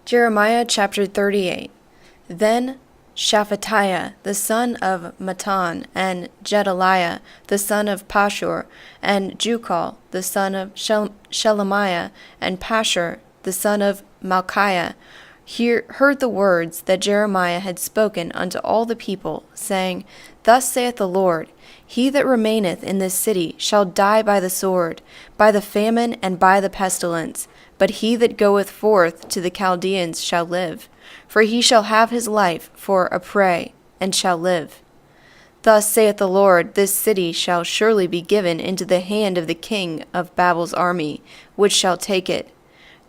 Jeremiah chapter 38. Then Shephatiah the son of Mattan, and Gedaliah the son of Pashhur, and Jucal the son of Shelemiah, and Pashhur the son of Malchiah, heard the words that Jeremiah had spoken unto all the people, saying, Thus saith the Lord, He that remaineth in this city shall die by the sword, by the famine, and by the pestilence. But he that goeth forth to the Chaldeans shall live, for he shall have his life for a prey, and shall live. Thus saith the Lord, This city shall surely be given into the hand of the king of Babel's army, which shall take it.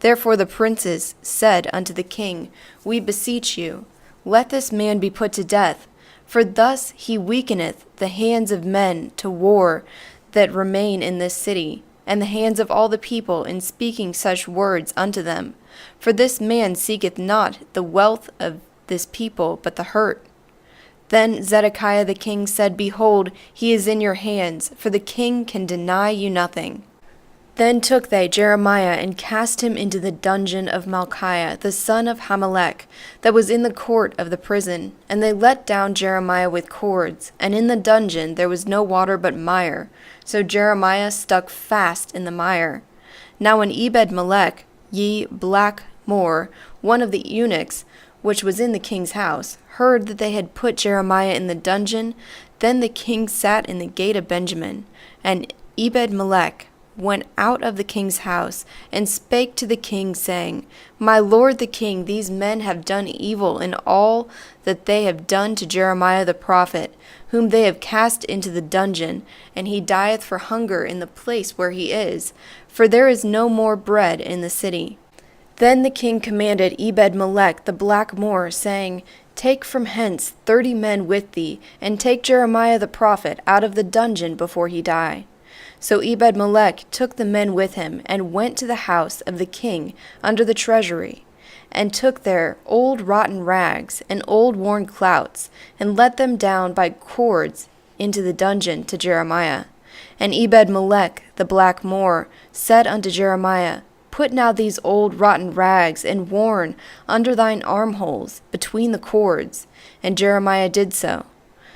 Therefore the princes said unto the king, We beseech you, let this man be put to death, for thus he weakeneth the hands of men to war that remain in this city, and the hands of all the people in speaking such words unto them. For this man seeketh not the wealth of this people, but the hurt. Then Zedekiah the king said, Behold, he is in your hands, for the king can deny you nothing. Then took they Jeremiah, and cast him into the dungeon of Malchiah, the son of Hamelech, that was in the court of the prison. And they let down Jeremiah with cords, and in the dungeon there was no water but mire. So Jeremiah stuck fast in the mire. Now when Ebed-melech, ye blackmoor, one of the eunuchs, which was in the king's house, heard that they had put Jeremiah in the dungeon, then the king sat in the gate of Benjamin. And Ebed-melech went out of the king's house, and spake to the king, saying, My lord the king, these men have done evil in all that they have done to Jeremiah the prophet, whom they have cast into the dungeon, and he dieth for hunger in the place where he is, for there is no more bread in the city. Then the king commanded Ebed-melech the blackmoor, saying, Take from hence 30 men with thee, and take Jeremiah the prophet out of the dungeon before he die. So Ebed-melech took the men with him, and went to the house of the king under the treasury, and took there old rotten rags and old worn clouts, and let them down by cords into the dungeon to Jeremiah. And Ebed-melech the blackmoor said unto Jeremiah, Put now these old rotten rags and worn under thine armholes between the cords. And Jeremiah did so.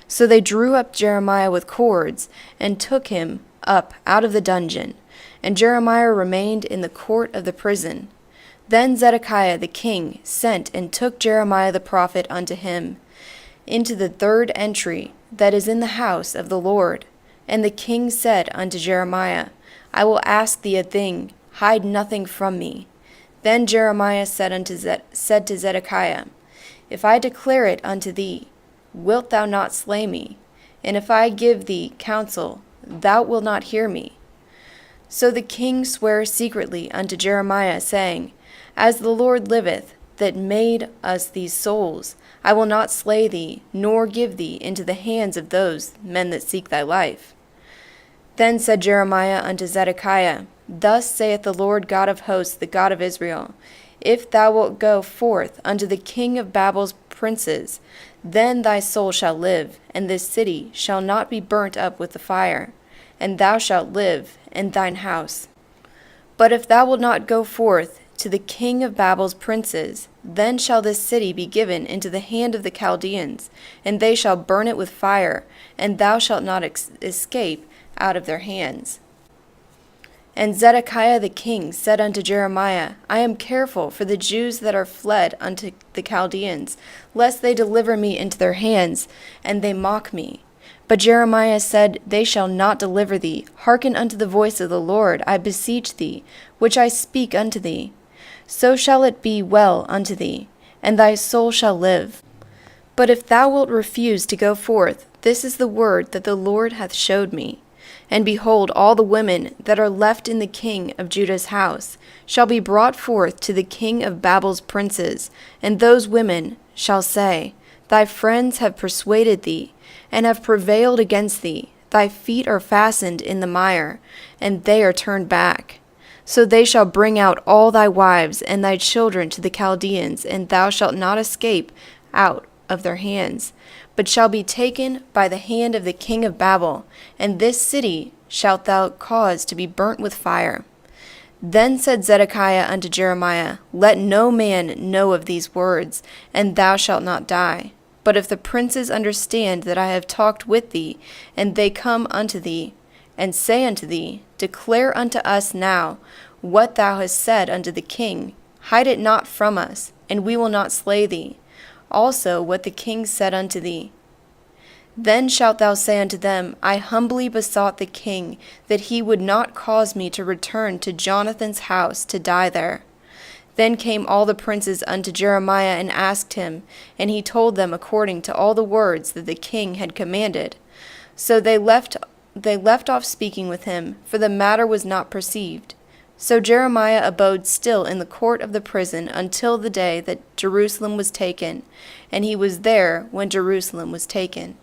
So they drew up Jeremiah with cords, and took him up out of the dungeon, and Jeremiah remained in the court of the prison. Then Zedekiah the king sent and took Jeremiah the prophet unto him into the third entry that is in the house of the Lord. And the king said unto Jeremiah, I will ask thee a thing, hide nothing from me. Then Jeremiah said to Zedekiah, If I declare it unto thee, wilt thou not slay me? And if I give thee counsel, thou wilt not hear me. So the king sware secretly unto Jeremiah, saying, As the Lord liveth, that made us these souls, I will not slay thee, nor give thee into the hands of those men that seek thy life. Then said Jeremiah unto Zedekiah, Thus saith the Lord God of hosts, the God of Israel, If thou wilt go forth unto the king of Babel's princes, then thy soul shall live, and this city shall not be burnt up with the fire, and thou shalt live, and thine house. But if thou wilt not go forth to the king of Babel's princes, then shall this city be given into the hand of the Chaldeans, and they shall burn it with fire, and thou shalt not escape out of their hands. And Zedekiah the king said unto Jeremiah, I am careful for the Jews that are fled unto the Chaldeans, lest they deliver me into their hands, and they mock me. But Jeremiah said, They shall not deliver thee. Hearken unto the voice of the Lord, I beseech thee, which I speak unto thee. So shall it be well unto thee, and thy soul shall live. But if thou wilt refuse to go forth, this is the word that the Lord hath showed me. And behold, all the women that are left in the king of Judah's house shall be brought forth to the king of Babel's princes, and those women shall say, Thy friends have persuaded thee, and have prevailed against thee. Thy feet are fastened in the mire, and they are turned back. So they shall bring out all thy wives and thy children to the Chaldeans, and thou shalt not escape out of their hands, but shall be taken by the hand of the king of Babel, and this city shalt thou cause to be burnt with fire. Then said Zedekiah unto Jeremiah, Let no man know of these words, and thou shalt not die. But if the princes understand that I have talked with thee, and they come unto thee, and say unto thee, Declare unto us now what thou hast said unto the king, hide it not from us, and we will not slay thee. Also what the king said unto thee. Then shalt thou say unto them, I humbly besought the king that he would not cause me to return to Jonathan's house to die there. Then came all the princes unto Jeremiah and asked him, and he told them according to all the words that the king had commanded. So they left off speaking with him, for the matter was not perceived. So Jeremiah abode still in the court of the prison until the day that Jerusalem was taken, and he was there when Jerusalem was taken.